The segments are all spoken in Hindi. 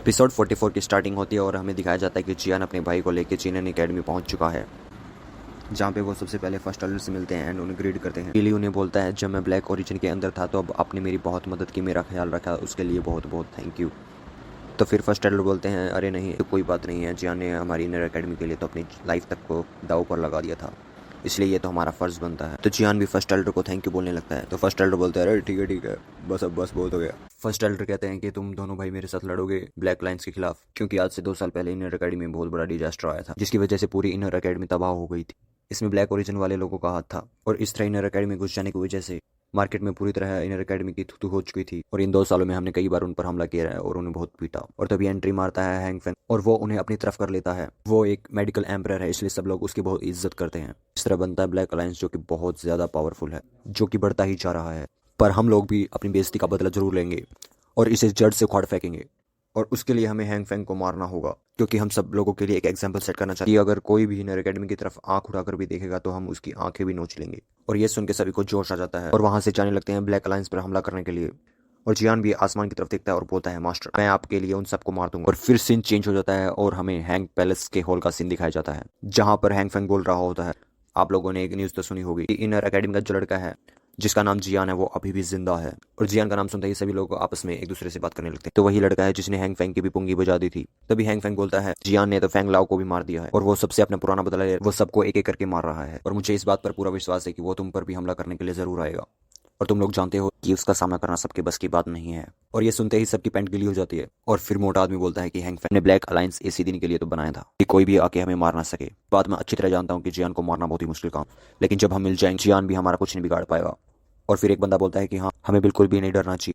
एपिसोड 44 की स्टार्टिंग होती है और हमें दिखाया जाता है कि जियान अपने भाई को लेकर चीनन एकेडमी पहुंच चुका है, जहां पे वो सबसे पहले फर्स्ट ऑर्डर से मिलते हैं एंड उन्हें ग्रीड करते हैं। लिली उन्हें बोलता है, जब मैं ब्लैक ओरिजिन के अंदर था तो अब आपने मेरी बहुत मदद की, मेरा ख्याल रखा, उसके लिए बहुत बहुत थैंक यू। तो फिर फर्स्ट ऑर्डर बोलते हैं, अरे नहीं तो कोई बात नहीं है, जियान ने हमारी इनर एकेडमी के लिए तो अपनी लाइफ तक को दाव पर लगा दिया था, इसलिए ये तो हमारा फर्ज बनता है। तो जियान भी फर्स्ट एल्डर को थैंक यू बोलने लगता है। तो फर्स्ट एल्डर बोलते हैं, अरे ठीक है बस अब बस बहुत हो गया। फर्स्ट एल्डर कहते हैं कि तुम दोनों भाई मेरे साथ लड़ोगे ब्लैक लाइन्स के खिलाफ, क्योंकि आज से 2 साल पहले इनर एकेडमी में बहुत बड़ा डिजास्टर आया था, जिसकी वजह से पूरी इनर एकेडमी तबाह हो गई थी। इसमें ब्लैक ओरिजिन वाले लोगों का हाथ था और इस तरह इनर एकेडमी घुस जाने की वजह से मार्केट में पूरी तरह इनर एकेडमी की थू हो चुकी थी। और इन 2 सालों में हमने कई बार उन पर हमला किया है और उन्हें बहुत पीटा। और तभी एंट्री मारता है हैंग फेंग और वो उन्हें अपनी तरफ कर लेता है। वो एक मेडिकल एम्परर है, इसलिए सब लोग उसकी बहुत इज्जत करते हैं। इस तरह बनता है ब्लैक अलायंस, जो कि बहुत ज्यादा पावरफुल है, जो कि बढ़ता ही जा रहा है। पर हम लोग भी अपनी बेइज्जती का बदला जरूर लेंगे और इसे जड़ से उखाड़ फेंकेंगे। और उसके लिए हमें हैंग फेंग को मारना होगा, क्योंकि हम सब लोगों के लिए एक एग्जाम्पल सेट करना चाहिए। अगर कोई भी इनर एकेडमी की तरफ आंख उठाकर भी देखेगा तो हम उसकी आंखें भी नोच लेंगे। और ये सुन के सभी को जोश आ जाता है और वहां से जाने लगते हैं ब्लैक अलायंस पर हमला करने के लिए। और जियान भी आसमान की तरफ देखता है और बोलता है, मास्टर मैं आपके लिए उन सबको मार दूंगा। और फिर सीन चेंज हो जाता है और हमें हैंग पैलेस के हॉल का सीन दिखाया जाता है, जहां पर हैंग फेंग बोल रहा होता है, आप लोगों ने एक न्यूज तो सुनी होगी, इनर एकेडमी का जो लड़का है जिसका नाम जियान है वो अभी भी जिंदा है। और जियान का नाम सुनते ही सभी लोग आपस में एक दूसरे से बात करने लगते हैं। तो वही लड़का है जिसने हैंग फेंग की भी पुंगी बजा दी थी। तभी हैंग फेंग बोलता है, जियान ने तो फेंग लाओ को भी मार दिया है और वो सबसे अपना पुराना बदला ले, वो सबको एक एक करके मार रहा है। और मुझे इस बात पर पूरा विश्वास है कि वो तुम पर भी हमला करने के लिए जरूर आएगा और तुम लोग जानते हो कि उसका सामना करना सबके बस की बात नहीं है। और ये सुनते ही सबकी पैंट गीली हो जाती है। और फिर मोटा आदमी बोलता है कि हैंग फेंग ने ब्लैक अलायंस इसी दिन के लिए तो बनाया था कि कोई भी आके हमें मार ना सके। बात मैं अच्छी तरह जानता हूँ कि जियान को मारना बहुत ही मुश्किल काम, लेकिन जब हम मिल जाएंगे जियान भी हमारा कुछ नहीं बिगाड़ पाएगा। और फिर एक बंदा बोलता है कि हाँ, हमें बिल्कुल भी नहीं डरना चाहिए,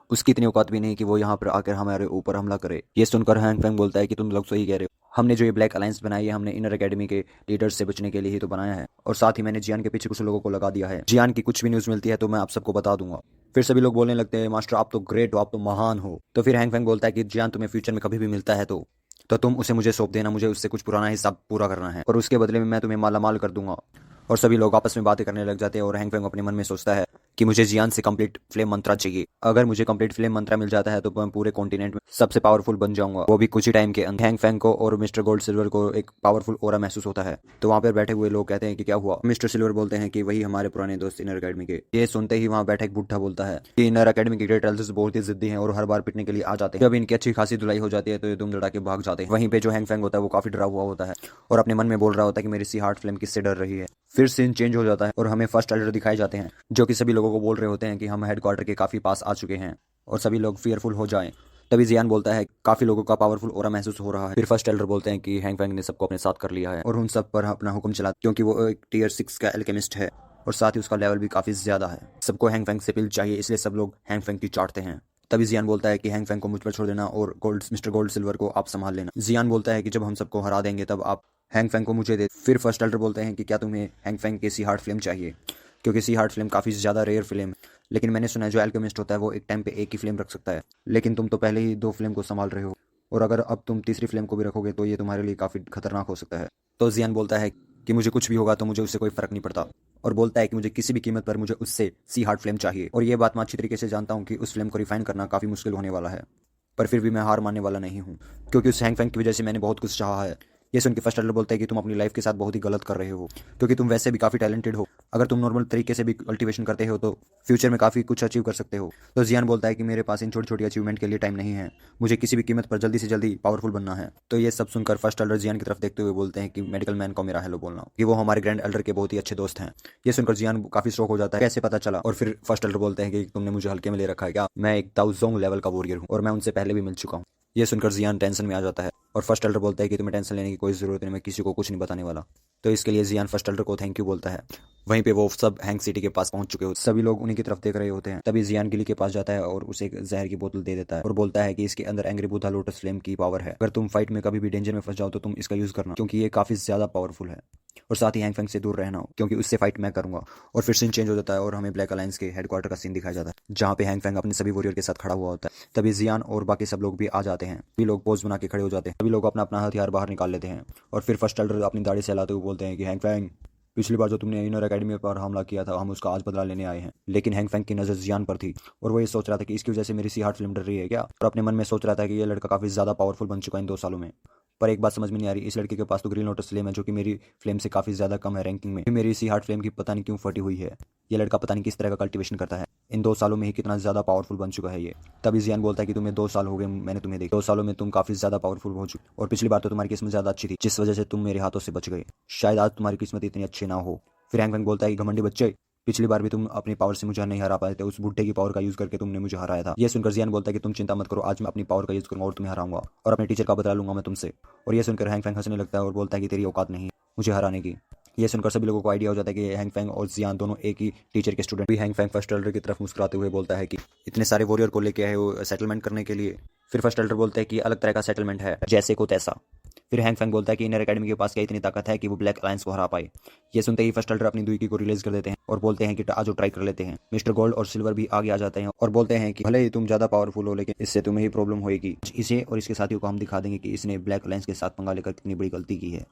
उसकी इतनी औकात भी नहीं कि वो यहाँ पर आकर हमारे ऊपर हमला करे। ये सुनकर हैंग फेंग बोलता है कि तुम लोग सही कह रहे हो, हमने जो ये ब्लैक अलायंस बनाई है हमने इनर एकेडमी के लीडर्स से बचने के लिए ही तो बनाया है। और साथ ही मैंने जियान के पीछे कुछ लोगों को लगा दिया है। जियान की कुछ भी न्यूज मिलती है तो मैं आप सबको बता दूंगा। फिर सभी लोग बोलने लगते हैं, मास्टर आप तो ग्रेट हो, आप तो महान हो। तो फिर हैंग फेंग बोलता है कि जियान तुम्हें फ्यूचर में कभी भी मिलता है तो तुम उसे मुझे सौंप देना, मुझे उससे कुछ पुराना हिसाब पूरा करना है और उसके बदले में मैं तुम्हें मालामाल कर दूंगा। और सभी लोग आपस में बातें करने लग जाते हैं और हैंग फेंग अपने मन में सोचता है कि मुझे जियान से कंप्लीट फ्लेम मंत्रा चाहिए। अगर मुझे कंप्लीट फ्लेम मंत्रा मिल जाता है तो मैं पूरे कॉन्टिनेंट में सबसे पावरफुल बन जाऊंगा, वो भी कुछ ही टाइम के अंदर। हैंग फेंग को और मिस्टर गोल्ड सिल्वर को एक पावरफुल ओरा महसूस होता है। तो वहां पर बैठे हुए लोग कहते हैं कि क्या हुआ। मिस्टर सिल्वर बोलते हैं कि वही हमारे पुराने दोस्त इनर अकेडमी के। ये सुनते ही वहां बैठे एक बुढ़ा बोलता है कि इनर अकेडमी के ग्रेट एल्डर्स बहुत ही जिद्दी हैं और हर बार पिटने के लिए आ जाते हैं। जब इनकी अच्छी खासी धुलाई हो जाती है तो ये दुम दड़ा के भाग जाते हैं। वहीं पे जो हैंग फेंग होता है वो काफी डरा हुआ होता है और अपने मन में बोल रहा होता है कि मेरी सी हार्ट फ्लेम किससे डर रही है। फिर सीन चेंज हो जाता है और हमें फर्स्ट एल्डर दिखाए जाते हैं, जो कि सभी लोगों को बोल रहे होते हैं कि हम हेडक्वार्टर के काफी पास आ चुके हैं और सभी लोग फियरफुल हो जाएं। तभी जियान बोलता है, काफी लोगों का पावरफुल ओरा महसूस हो रहा है। फिर फर्स्ट एल्डर बोलते हैं कि हैंग फेंग ने सबको अपने साथ कर लिया है और उन सब पर अपना हुक्म चला, क्योंकि वो एक टियर 6 का एल्केमिस्ट है और साथ ही उसका लेवल भी काफी ज्यादा है। सबको हैंग फेंग से पिल चाहिए, इसलिए सब लोग हैंग फेंग की चाटते हैं। तभी जियान बोलता है कि हैंग फेंग को मुझ पर छोड़ देना और मिस्टर गोल्ड सिल्वर को आप संभाल लेना। जियान बोलता है कि जब हम सबको हरा देंगे तब आप हैंग फेंग को मुझे दे। फिर फर्स्ट एल्डर बोलते हैं कि क्या तुम्हें हैंग फेंग के सी हार्ट फ्लेम चाहिए, क्योंकि सी हार्ट फ्लेम काफी ज्यादा रेयर फ्लेम है, लेकिन मैंने सुना है जो एल्केमिस्ट होता है वो एक टाइम पे एक ही फ्लेम रख सकता है, लेकिन तुम तो पहले ही 2 फ्लेम को संभाल रहे हो और अगर अब तुम तीसरी फ्लेम को भी रखोगे तो ये तुम्हारे लिए काफी खतरनाक हो सकता है। तो जियान बोलता है कि मुझे कुछ भी होगा तो मुझे उससे कोई फर्क नहीं पड़ता और बोलता है कि मुझे किसी भी कीमत पर मुझे उससे सी हार्ट फ्लेम चाहिए। और ये बात मैं अच्छी तरीके से जानता हूँ कि उस फ्लेम को रिफाइन करना काफी मुश्किल होने वाला है, पर फिर भी मैं हार मानने वाला नहीं हूँ, क्योंकि उस हैंग फेंग की वजह से मैंने बहुत कुछ चाहा है। ये सुन के फर्स्ट एल्डर बोलता है कि तुम अपनी लाइफ के साथ बहुत ही गलत कर रहे हो, क्योंकि तुम वैसे भी काफी टैलेंटेड हो। अगर तुम नॉर्मल तरीके से भी कल्टीवेशन करते हो तो फ्यूचर में काफी कुछ अचीव कर सकते हो। तो जियान बोलता है कि मेरे पास इन छोटी छोटी अचीवमेंट के लिए टाइम नहीं है, मुझे किसी भी कीमत पर जल्दी से जल्दी पावरफुल बनना है। तो ये सब सुनकर फर्स्ट एल्डर जियान की तरफ देखते हुए बोलते हैं कि मेडिकल मैन को मेरा हेलो बोलना, कि वो हमारे ग्रैंड एल्डर के बहुत ही अच्छे दोस्त हैं। ये सुनकर जियान काफी शौक हो जाता है, कैसे पता चला। और फिर फर्स्ट एल्डर बोलते हैं कि तुमने मुझे हल्के में ले रखा है क्या, मैं एक दाउजोंग लेवल का वॉरियर हूँ और मैं उनसे पहले भी मिल चुका हूँ। ये सुनकर जियान टेंशन में आ जाता है और फर्स्ट एल्डर बोलता है कि तुम्हें टेंशन लेने की कोई जरूरत नहीं, मैं किसी को कुछ नहीं बताने वाला। तो इसके लिए जियान फर्स्ट एल्डर को थैंक यू बोलता है। वहीं पे वो सब हैंग सिटी के पास पहुंच चुके होते, सभी लोग उन्हीं की तरफ देख रहे होते हैं। तभी जियान गिली के पास जाता है और उसे एक जहर की बोतल दे देता है और बोलता है कि इसके अंदर एंग्री बुद्धा लोटस फ्लेम की पावर है, अगर तुम फाइट में कभी भी डेंजर में फंस जाओ तो तुम इसका यूज करना, क्योंकि ये काफी ज्यादा पावरफुल है। और साथ ही हैंग फेंग से दूर रहना हो, क्योंकि उससे फाइट मैं करूंगा। और फिर सीन चेंज हो जाता है और हमें ब्लैक अलायंस के हेडक्वार्टर का सीन दिखाया जाता है, जहाँ पे हैंग फेंग अपने सभी वॉरियर के साथ खड़ा हुआ होता है। तभी जियान और बाकी सब लोग भी आ जाते हैं, सभी लोग पोज बना के खड़े हो जाते हैं, सभी लोग अपना अपना हथियार बाहर निकाल लेते हैं। और फिर फर्स्ट एल्डर अपनी दाढ़ी सहलाते हुए बोलते हैं कि हैंग फेंग पिछली बार जो तुमने इनर एकेडमी पर हमला किया था हम उसका आज बदला लेने आए हैं। लेकिन हैंग फैंग की नजर जियान पर थी और वो ये सोच रहा था कि इसकी वजह से मेरी सी हार्ट फिल्म डर रही है क्या, और अपने मन में सोच रहा था कि ये लड़का काफी ज्यादा पावरफुल बन चुका है इन 2 सालों में। पर एक बात समझ में नहीं आ रही, इस लड़के के पास तो ग्रीन लोटस फ्लेम है जो कि मेरी फ्लेम से काफी ज्यादा कम है रैंकिंग में। मेरी सी हार्ट फ्लेम की पता नहीं क्यों फटी हुई है। ये लड़का पता नहीं किस तरह का कल्टीवेशन करता है, इन 2 सालों में ही कितना ज्यादा पावरफुल बन चुका है ये। तभी जियान बोलता है कि तुम्हें 2 साल हो गए मैंने तुम्हें देखा, 2 सालों में तुम काफी ज्यादा पावरफुल हो चुके और पिछली बार तो तुम्हारी किस्मत ज्यादा अच्छी थी जिस वजह से तुम मेरे हाथों से बच गए, शायद आज तुम्हारी किस्मत इतनी अच्छी ना हो। फिर हैंग फैंग बोलता है कि घमंडी बच्चे, पिछली बार भी तुम अपनी पावर से मुझे नहीं हरा पाए थे, उस बुड्ढे की पावर का यूज करके तुमने मुझे हराया था। ये सुनकर जियान बोलता है कि तुम चिंता मत करो, आज मैं अपनी पावर का यूज करूंगा और तुम्हें हराऊंगा और अपने टीचर का बदला लूंगा मैं तुमसे। और ये सुनकर हैंग फैंग हंसने लगता है और बोलता है कि तेरी औकात नहीं मुझे हराने की। ये सुनकर सभी लोगों को आइडिया हो जाता है कि हैंग फैंग और जियान दोनों एक ही टीचर के स्टूडेंट भी। हैंग फैंग फर्स्ट एल्डर की तरफ मुस्कुराते हुए बोलता है कि इतने सारे वॉरियर को लेके आए हो सेटलमेंट करने के लिए। फिर फर्स्ट एल्डर बोलते हैं कि अलग तरह का सेटलमेंट है, जैसे को तैसा। फिर हैंग फैंग बोलता है कि इनर एकेडमी के पास क्या इतनी ताकत है कि वो ब्लैक अलायंस को हरा पाए। ये सुनते ही फर्स्ट एल्डर अपनी दुई को रिलीज कर देते हैं और बोलते हैं कि आज ट्राई कर लेते हैं। मिस्टर गोल्ड और सिल्वर भी आगे आ जाते हैं और बोलते हैं कि भले ही तुम ज्यादा पावरफुल हो लेकिन इससे तुम्हें ही प्रॉब्लम होगी। इसे और इसके साथियों को हम दिखा देंगे कि इसने ब्लैक अलायंस के साथ पंगा लेकर कितनी बड़ी गलती की है।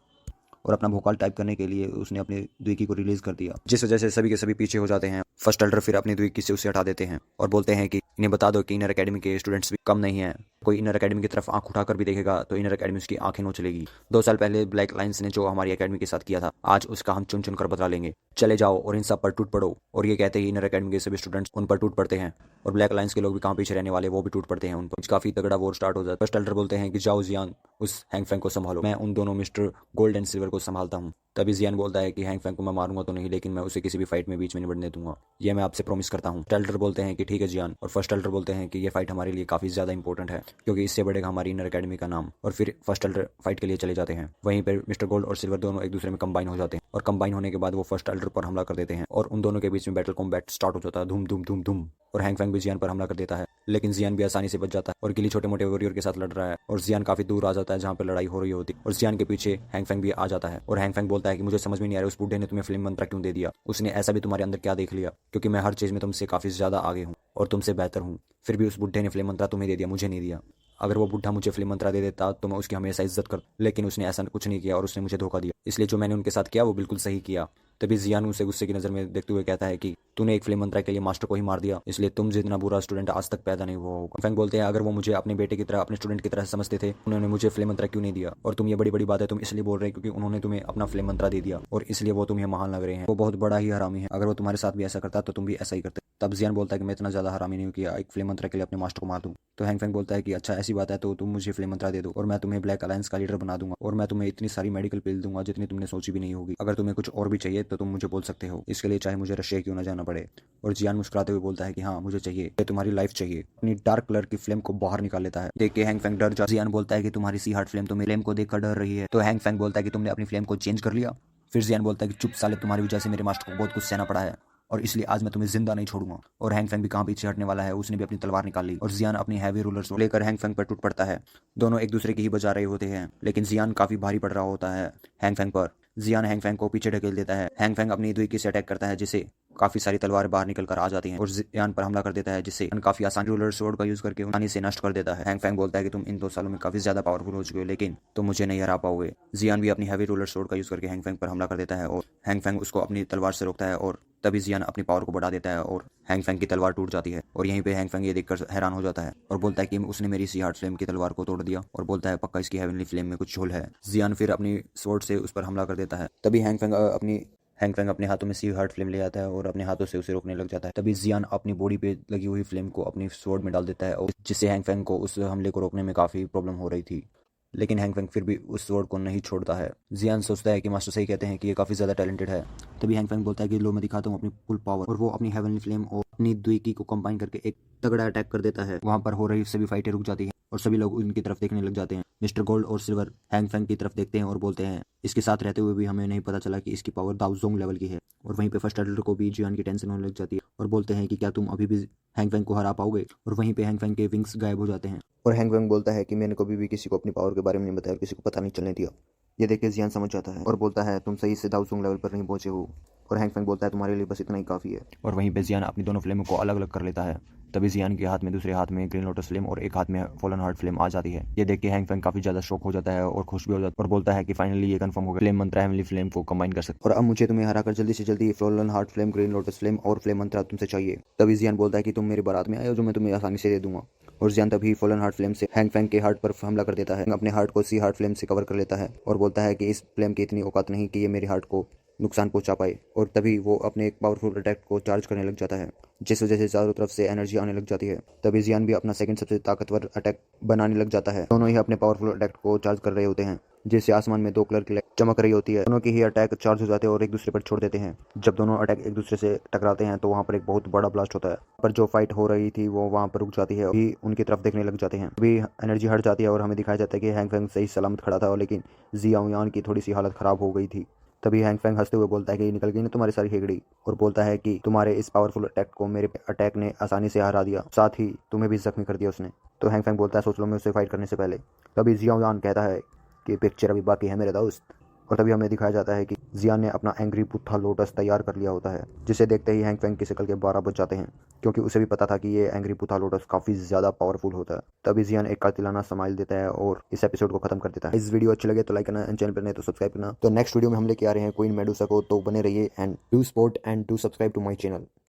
और अपना भोकाल टाइप करने के लिए उसने अपनी द्विकी को रिलीज कर दिया, जिस वजह से सभी के सभी पीछे हो जाते हैं। फर्स्ट एल्डर फिर अपनी द्विकी से उसे हटा देते हैं और बोलते हैं कि इन्हें बता दो कि इनर एकेडमी के स्टूडेंट्स भी कम नहीं है, कोई इनर एकेडमी की तरफ आंख उठाकर भी देखेगा तो इनर एकेडमी उसकी आंखें नोच लेगी। 2 साल पहले ब्लैक लाइन्स ने जो हमारी एकेडमी के साथ किया था आज उसका हम चुन चुन कर बदला लेंगे, चले जाओ और इन सब पर टूट पड़ो। और ये कहते ही इनर एकेडमी के सभी स्टूडेंट्स उन पर टूट पड़ते हैं और ब्लैक लाइन्स के लोग भी कहाँ पीछे रहने वाले वो भी टूट पड़ते हैं उन पर। काफी तगड़ा वॉर स्टार्ट हो जाता है। फर्स्ट एल्डर बोलते हैं कि जाओ जियान उस हैंग फैंग को संभालो, मैं उन दोनों मिस्टर गोल्ड एंड सिल्वर को संभालता हूँ। तभी जियान बोलता है कि हैंग फैंग को मैं मारूंगा तो नहीं, लेकिन मैं उसे किसी भी फाइट में बीच में नहीं बढ़ने दूंगा, ये मैं आपसे प्रॉमिस करता हूँ। एल्डर बोलते हैं कि ठीक है जियान, और फर्स्ट एल्डर बोलते हैं कि ये फाइट हमारे लिए काफी ज्यादा इंपॉर्टेंट है क्योंकि इससे बढ़ेगा हमारी इनर एकेडमी का नाम। और फिर फर्स्ट एल्डर फाइट के लिए चले जाते हैं। वहीं पर मिस्टर गोल्ड और सिल्वर दोनों एक दूसरे में कंबाइन हो जाते हैं और कंबाइन होने के बाद वो फर्स्ट एल्डर पर हमला कर देते हैं और उन दोनों के बीच में बैटल कॉम्बैट स्टार्ट हो जाता है, धूम धूम धूम धूम। और हैंग फैंग भी जियान पर हमला कर देता है लेकिन जियान भी आसानी से बच जाता है और गिली छोटे मोटे वॉरियर के साथ लड़ रहा है और जियान काफी दूर आ जाता है जहाँ पर लड़ाई हो रही होती है और जियान के पीछे हैंग फैंग भी आ जाता है। और हैंग फैंग बोलता है कि मुझे समझ में नहीं आ रहा उस बूढ़े ने तुम्हें फ्लेम मंत्रा क्यों दे दिया, उसने ऐसा भी तुम्हारे अंदर क्या देख लिया, क्योंकि मैं हर चीज में तुमसे काफी ज्यादा आगे हूँ और तुमसे बेहतर हूँ, फिर भी उस बुढ़े ने फ्लेम मंत्रा तुम्हें दे दिया, मुझे नहीं दिया। अगर वो बुढ़ा मुझे फ्लेम मंत्रा दे देता तो मैं उसकी हमेशा इज्जत करता, लेकिन उसने ऐसा कुछ नहीं किया और उसने मुझे धोखा दिया, इसलिए जो मैंने उनके साथ किया वो बिल्कुल सही किया। तभी जियान उसे गुस्से की नजर में देखते हुए कहता है कि तूने एक फ्लेम मंत्रा के लिए मास्टर को ही मार दिया, इसलिए तुम जितना बुरा स्टूडेंट आज तक पैदा नहीं हुआ होगा। फैंग बोलते हैं अगर वो मुझे अपने बेटे की तरह अपने स्टूडेंट की तरह समझते थे उन्होंने मुझे फ्लेम मंत्रा क्यों नहीं दिया, और तुम ये बड़ी बड़ी बात है तुम इसलिए बोल रहे हैं क्योंकि उन्होंने तुम्हें अपना फ्लेम मंत्रा दे दिया और इसलिए वो तुम्हें महान लग रहे हैं। वो बहुत बड़ा ही हरामी है, अगर वो तुम्हारे साथ भी ऐसा करता तो तुम भी ऐसा ही करते। तब जियान बोलता है कि मैं इतना ज्यादा हरामी नहीं हूँ कि एक फ्लेम मंत्रा के लिए अपने मास्टर को मार दूं। तो हैंग फैंग बोलता है कि अच्छा ऐसी बात है तो तुम मुझे फ्लेम मंत्रा दे दो और मैं तुम्हें ब्लैक अलायंस का लीडर बना दूंगा और मैं तुम्हें इतनी सारी मेडिकल पिल दूंगा जितनी तुमने सोची भी नहीं होगी। अगर तुम्हें कुछ और भी चाहिए तो तुम मुझे बोल सकते हो, इसके लिए चाहे मुझे रशिया क्यों ना जाना पड़े। और जियान मुस्कुराते हुए बोलता है कि हाँ मुझे चाहिए, तुम्हारी लाइफ चाहिए। अपनी डार्क कलर की फ्लेम को बाहर निकाल लेता है। देख के हैंग फैंग डर जाता है। जियान बोलता है कि तुम्हारी सी हार्ट फ्लेम तो मेरे फ्लेम को देखकर डर रही है। तो हैंग फैंग बोलता है कि तुमने अपनी फ्लेम को चेंज कर लिया। फिर जियान बोलता है कि चुप साले, तुम्हारी वजह से मेरे मास्टर को बहुत कुछ सहना पड़ा है और इसलिए आज मैं तुम्हें जिंदा नहीं छोड़ूंगा। और हैंग फैंग भी कहाँ पीछे हटने वाला है, उसने भी अपनी तलवार निकाल ली और जियान अपनी हैवी रूलर लेकर हैंग फैंग पर टूट पड़ता है। दोनों एक दूसरे की ही बजा रहे होते हैं लेकिन जियान काफी भारी पड़ रहा होता है हैंग फैंग पर। जियान हैंग फैंग को पीछे ढकेल देता है। हैंग फैंग अपनी दुई से अटैक करता है जिसे काफी सारी तलवारें बाहर निकल कर आ जाती हैं और जियान पर हमला कर देता है जिसे काफी आसान रूलर स्वॉर्ड का यूज करके आसानी से नष्ट कर देता है। हैंग फैंग बोलता है कि तुम इन 2 सालों में काफी ज्यादा पावरफुल हो चुके हो लेकिन तुम मुझे नहीं हरा पाओगे। जियान भी अपनी हैवी रूलर स्वॉर्ड का यूज करके हैंग फैंग पर हमला कर देता है और हैंग फैंग उसको अपनी तलवार से रोकता है और तभी जियान अपनी पावर को बढ़ा देता है और हैंग फैंग की तलवार टूट जाती है। और यहीं पे हैंग फैंग ये देखकर हैरान हो जाता है और बोलता है कि उसने मेरी सी हार्ट फ्लेम की तलवार को तोड़ दिया और बोलता है पक्का इसकी हेवनली फ्लेम में कुछ झोल है। जियान फिर अपनी स्वॉर्ड से उस पर हमला कर देता है। तभी हैंग फैंग अपने हाथों में सी हार्ट फ्लेम ले आता है और अपने हाथों से उसे रोकने लग जाता है। तभी जियान अपनी बॉडी पे लगी हुई फ्लेम को अपनी स्वॉर्ड में डाल देता है और जिससे हैंग फैंग को उस हमले को रोकने में काफी प्रॉब्लम हो रही थी, लेकिन हैंग फैंग फिर भी उस स्वॉर्ड को नहीं छोड़ता है। जियान सोचता है कि मास्टर सही कहते हैं कि ये काफी ज्यादा टैलेंटेड है। तभी हैंग फैंग बोलता है कि लो मैं दिखाता हूँ अपनी फुल पावर, और वो अपनी हेवनली फ्लेम और अपनी द्विकी को कंबाइन करके एक तगड़ा अटैक कर देता है। वहां पर हो रही सभी फाइटें रुक जाती है और सभी लोग उनकी तरफ देखने लग जाते हैं। मिस्टर गोल्ड और सिल्वर हैंग फैंग की तरफ देखते हैं और बोलते हैं इसके साथ रहते हुए भी हमें नहीं पता चला कि इसकी पावर दाउजोंग लेवल की है। और वहीं पे फर्स्ट एल्डर को भी जियान की टेंशन होने लग जाती है और बोलते हैं कि क्या तुम अभी भी हैंग फैंग को हरा पाओगे। और वहीं पे हैंग फैंग के विंग्स गायब हो जाते हैं और हैंग फैंग बोलता है कि मैंने कभी भी किसी को अपनी पावर के बारे में नहीं बताया, किसी को पता नहीं चलने दिया। ये देख के जियान समझ जाता है और बोलता है तुम सही से दाउसुंग लेवल पर नहीं पहुंचे हो। और हैंग फेंग बोलता है तुम्हारे लिए बस इतना ही काफ़ी है। और वहीं पे जियान अपनी दोनों फ्लेमों को अलग अलग कर लेता है। तभी जियान के हाथ में दूसरे हाथ में ग्रीन लोटस फ्लेम और एक हाथ में फॉलन हार्ट फ्लेम आ जाती है। ये देख के हैंग फेंग काफी ज्यादा शॉक हो जाता है और खुश भी हो जाता है और बोलता है कि फाइनली ये कंफर्म हो गया, फ्लेम मंत्रा हेवनली फ्लेम को कंबाइन कर सकते और अब मुझे तुम्हें हराकर जल्दी से जल्दी fallen heart flame, green lotus flame और फ्लेम मंत्रा तुमसे चाहिए। तभी जियान बोलता है कि तुम मेरे बारात में आए हो जो मैं तुम्हें आसानी से दे दूंगा। और जियान तभी फॉलन हार्ट फ्लेम से हैंग फेंग के हार्ट पर हमला कर देता है। अपने हार्ट को सी हार्ट फ्लेम से कवर कर लेता है और बोलता है कि इस फ्लेम की इतनी औकात नहीं कि ये मेरे हार्ट को नुकसान पहुंचा पाए। और तभी वो अपने एक पावरफुल अटैक को चार्ज करने लग जाता है, जिस वजह से चारों तरफ से एनर्जी आने लग जाती है। तभी जियान भी अपना सेकंड सबसे ताकतवर अटैक बनाने लग जाता है। दोनों ही अपने पावरफुल अटैक को चार्ज कर रहे होते हैं, जिससे आसमान में 2 कलर की लाइट चमक रही होती है। दोनों की ही अटैक चार्ज हो जाते हैं और एक दूसरे पर छोड़ देते हैं। जब दोनों अटैक एक दूसरे से टकराते हैं तो वहाँ पर एक बहुत बड़ा ब्लास्ट होता है। पर जो फाइट हो रही थी वो वहाँ पर रुक जाती है, भी उनकी तरफ देखने लग जाते हैं। अभी एनर्जी हट जाती है और हमें दिखाया जाता है कि हैंग फेंग सही सलामत खड़ा था, लेकिन जियाओयान की थोड़ी सी हालत खराब हो गई थी। तभी हैंग फेंग हंसते हुए बोलता है कि निकल गई ना तुम्हारी सारी हेगड़ी, और बोलता है कि तुम्हारे इस पावरफुल अटैक को मेरे अटैक ने आसानी से हरा दिया, साथ ही तुम्हें भी जख्मी कर दिया उसने। तो हैंग फेंग बोलता है सोच लो मैं उससे फाइट करने से पहले। तभी जियाओयान कहता है कि पिक्चर अभी बाकी है मेरे दोस्त। और तभी हमें दिखाया जाता है कि जियान ने अपना एंग्री बुद्धा लोटस तैयार कर लिया होता है, जिसे देखते ही हैंग फेंग की शक्ल के 12 बज जाते हैं, क्योंकि उसे भी पता था कि ये एंग्री बुद्धा लोटस काफी ज्यादा पावरफुल होता है। तभी जियान एक कातिलाना स्माइल देता है और इस एपिसोड को खत्म कर देता है। इस वीडियो अच्छी लगे तो लाइक करना, चैनल पर नहीं तो सब्सक्राइब करना। तो नेक्स्ट वीडियो में हम लेके आ रहे हैं क्वीन मेडुसा को, तो बने रहिए and do support and do subscribe to my channel.